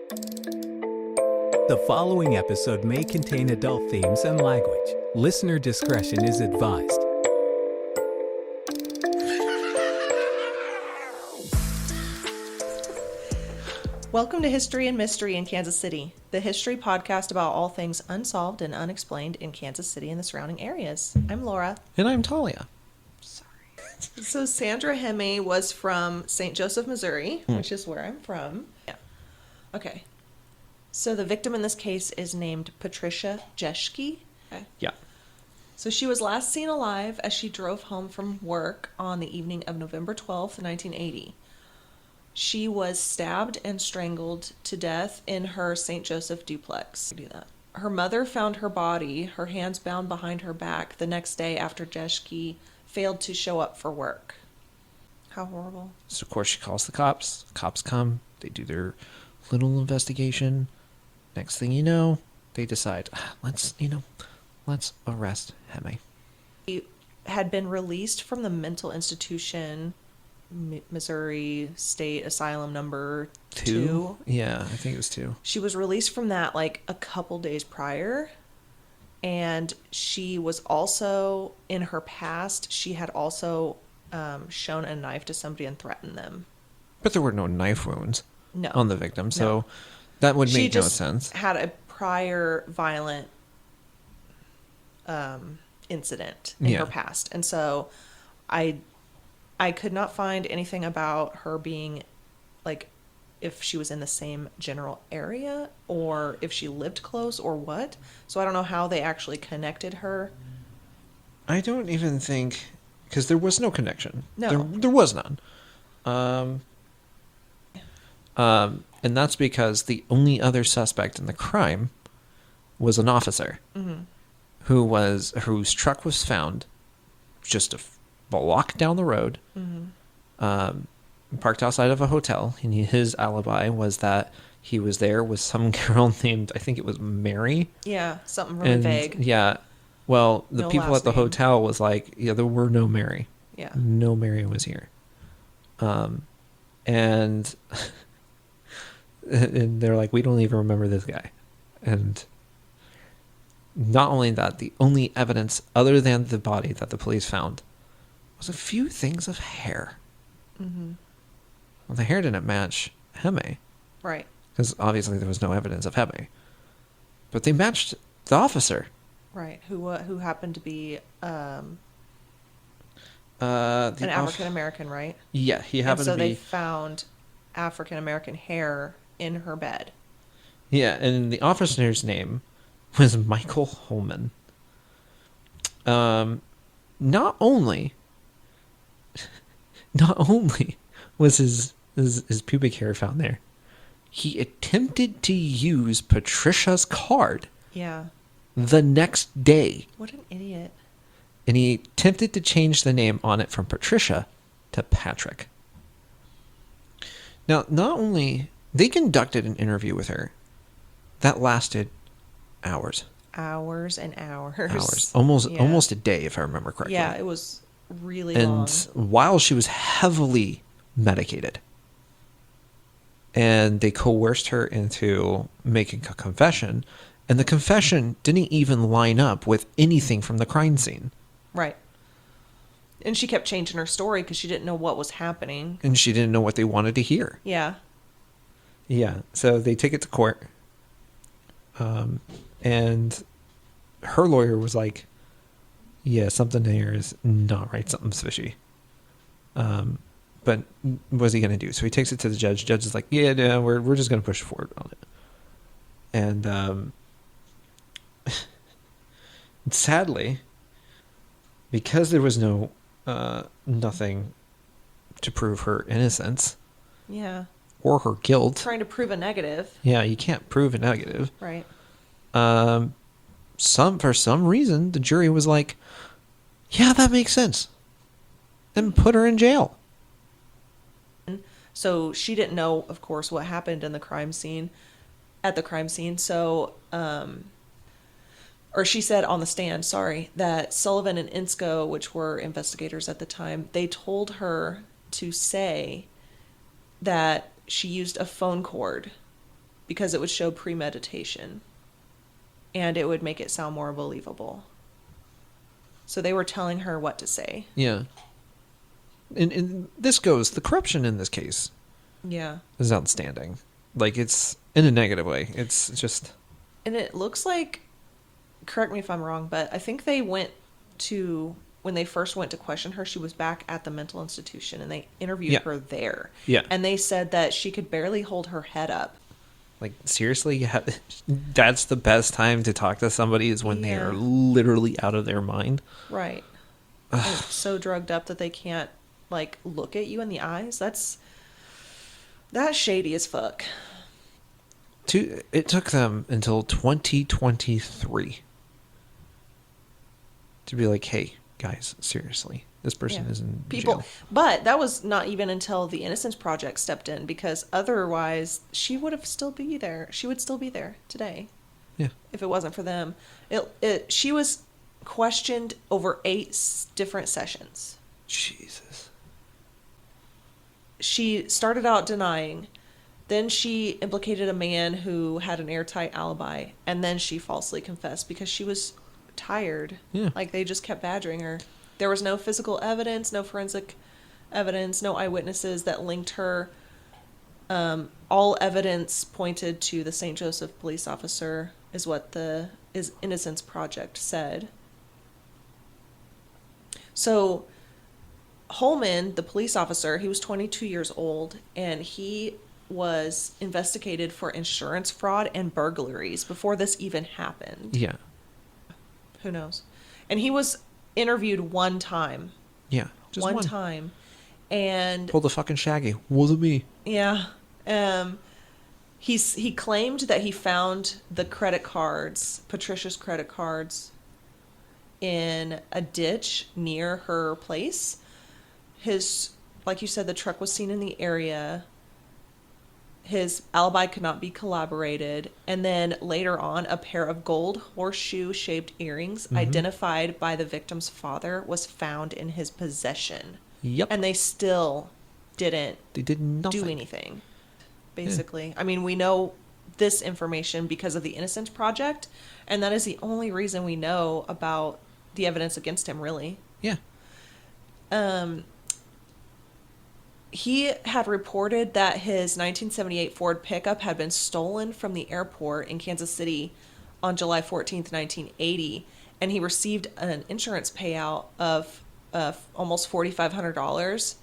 The following episode may contain adult themes and language. Listener discretion is advised. Welcome to History and Mystery in Kansas City, the history podcast about all things unsolved and unexplained in Kansas City and the surrounding areas. I'm Laura. And I'm Talia. Sorry. So Sandra Hemme was from St. Joseph, Missouri, which is where I'm from. Yeah. Okay. So the victim in this case is named Patricia Jeschke. Okay. Yeah. So she was last seen alive as she drove home from work on the evening of November 12th, 1980. She was stabbed and strangled to death in her St. Joseph duplex. Do that. Her mother found her body, her hands bound behind her back, the next day after Jeschke failed to show up for work. How horrible. So, of course, she calls the cops. Cops come. They do their little investigation. Next thing you know, they decide, let's arrest Hemme. She had been released from the mental institution, Missouri State Asylum number 2. Yeah, I think it was 2. She was released from that like a couple days prior. And she was also, in her past, she had also shown a knife to somebody and threatened them. But there were no knife wounds on the victim, so No. that would make no She sense. just had a prior violent incident in her past. And so I could not find anything about her being, like, if she was in the same general area or if she lived close or what. So I don't know how they actually connected her. I don't even think, because there was no connection. No. There was none. And that's because the only other suspect in the crime was an officer whose truck was found just a block down the road, parked outside of a hotel. And his alibi was that he was there with some girl named, I think it was Mary. Yeah, something really vague. Yeah. Well, the No people last at the name. hotel was like, yeah, there were no Mary. Yeah. No Mary was here. And they're like, we don't even remember this guy. And not only that, the only evidence other than the body that the police found was a few things of hair. Mm-hmm. Well, the hair didn't match Hemme, Right. because obviously there was no evidence of Hemme. But they matched the officer. Right. Who happened to be an The African American, right? Yeah, he And happened so to they be. found African American hair in her bed. Yeah, and the officer's name was Michael Holman. Not only was his pubic hair found there, he attempted to use Patricia's card Yeah. the next day. What an idiot. And he attempted to change the name on it from Patricia to Patrick. Now, not only... They conducted an interview with her that lasted hours. Hours and hours. Hours. Yeah. Almost a day, if I remember correctly. Yeah, it was really long. And while she was heavily medicated, and they coerced her into making a confession, and the confession didn't even line up with anything from the crime scene. Right. And she kept changing her story because she didn't know what was happening. And she didn't know what they wanted to hear. Yeah. Yeah, so they take it to court. And her lawyer was like, yeah, something here is not right. Something's fishy. But what's he going to do? So he takes it to the judge. Judge is like, yeah, no, we're just going to push forward on it. And sadly, because there was nothing to prove her innocence Yeah. or her guilt. Trying to prove a negative. Yeah, you can't prove a negative. Right. For some reason, the jury was like, yeah, that makes sense. Then put her in jail. So she didn't know, of course, what happened in the crime scene, at the crime scene. So, or she said on the stand, that Sullivan and Insco, which were investigators at the time, they told her to say that she used a phone cord because it would show premeditation and it would make it sound more believable. So they were telling her what to say. Yeah. And this goes, the corruption in this case is outstanding. Like, it's in a negative way. It's just... And it looks like, correct me if I'm wrong, but I think they went to, when they first went to question her, she was back at the mental institution and they interviewed her there. Yeah. And they said that she could barely hold her head up. Like, seriously? That's the best time to talk to somebody is when they are literally out of their mind? Right. So drugged up that they can't, like, look at you in the eyes. That's shady as fuck. It took them until 2023 to be like, hey, guys, seriously, this person is in jail. But that was not even until the Innocence Project stepped in, because otherwise she would still be there. She would still be there today. Yeah. If it wasn't for them. She was questioned over 8 different sessions. Jesus. She started out denying. Then she implicated a man who had an airtight alibi. And then she falsely confessed because she was tired. Yeah. Like, they just kept badgering her. There was no physical evidence, no forensic evidence, no eyewitnesses that linked her. All evidence pointed to the St. Joseph police officer, is what the Innocence Project said. So Holman, the police officer, he was 22 years old, and he was investigated for insurance fraud and burglaries before this even happened. Yeah. Who knows? And he was interviewed one time. Yeah. Just one time. And pulled the fucking Shaggy. Wasn't me. Yeah. He claimed that he found the credit cards, Patricia's credit cards, in a ditch near her place. Like you said, the truck was seen in the area. His alibi could not be corroborated. And then later on, a pair of gold horseshoe-shaped earrings identified by the victim's father was found in his possession. Yep. And they still didn't do anything, basically. Yeah. I mean, we know this information because of the Innocence Project, and that is the only reason we know about the evidence against him, really. Yeah. He had reported that his 1978 Ford pickup had been stolen from the airport in Kansas City on July 14th, 1980, and he received an insurance payout of almost $4,500.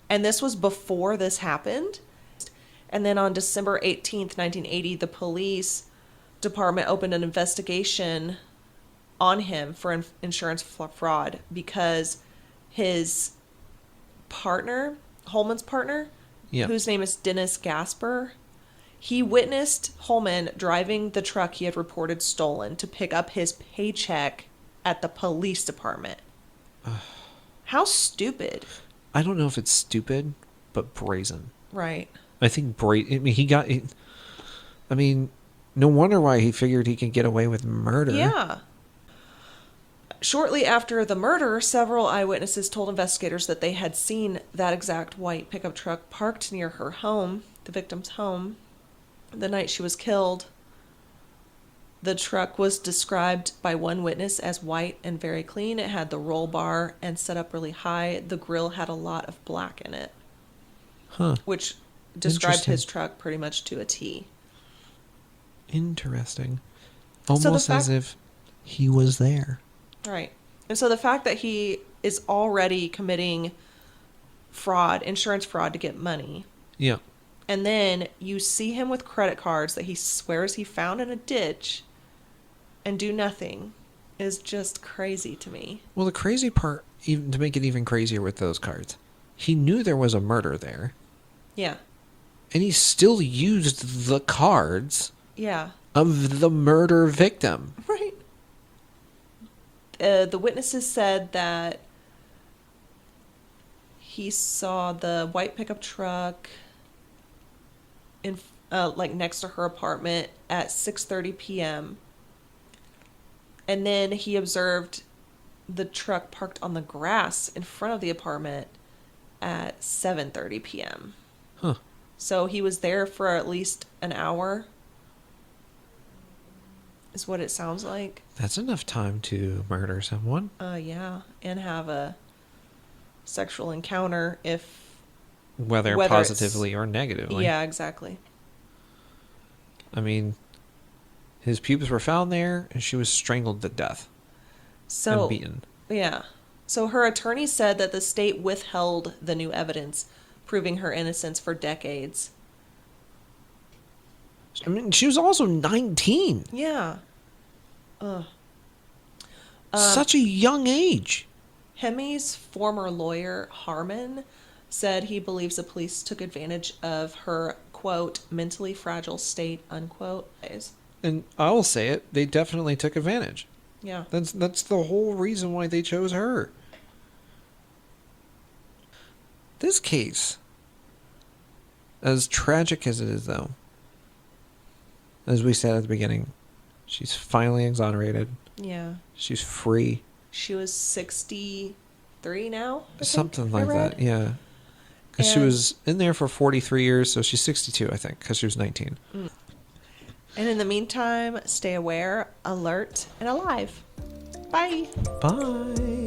And this was before this happened. And then on December 18th, 1980, the police department opened an investigation on him for insurance fraud because his partner, Holman's partner, whose name is Dennis Gasper, he witnessed Holman driving the truck he had reported stolen to pick up his paycheck at the police department. How stupid. I don't know if it's stupid, but brazen. Right. I think no wonder why he figured he could get away with murder. Yeah. Shortly after the murder, several eyewitnesses told investigators that they had seen that exact white pickup truck parked near her home, the victim's home, the night she was killed. The truck was described by one witness as white and very clean. It had the roll bar and set up really high. The grill had a lot of black in it, which described his truck pretty much to a T. Interesting. Almost as if he was there. Right. And so the fact that he is already committing fraud, insurance fraud, to get money. Yeah. And then you see him with credit cards that he swears he found in a ditch and do nothing is just crazy to me. Well, the crazy part, even to make it even crazier with those cards, he knew there was a murder there. Yeah. And he still used the cards of the murder victim. Right. The witnesses said that he saw the white pickup truck in next to her apartment at 6:30 p.m. And then he observed the truck parked on the grass in front of the apartment at 7:30 p.m. Huh. So he was there for at least an hour, is what it sounds like. That's enough time to murder someone. Yeah, and have a sexual encounter Whether it's- positively or negatively. Yeah, exactly. I mean, his pubes were found there, and she was strangled to death So and beaten. yeah. So her attorney said that the state withheld the new evidence, proving her innocence for decades. I mean, she was also 19. Yeah. Ugh. Such a young age. Hemme's former lawyer, Harmon, said he believes the police took advantage of her, quote, mentally fragile state, unquote. And I will say it, they definitely took advantage. Yeah. That's the whole reason why they chose her. This case, as tragic as it is, though, as we said at the beginning, she's finally exonerated. Yeah. She's free. She was 63 now? I Something think like I read. that, yeah. Because she And- was in there for 43 years, so she's 62, I think, because she was 19. And in the meantime, stay aware, alert, and alive. Bye. Bye.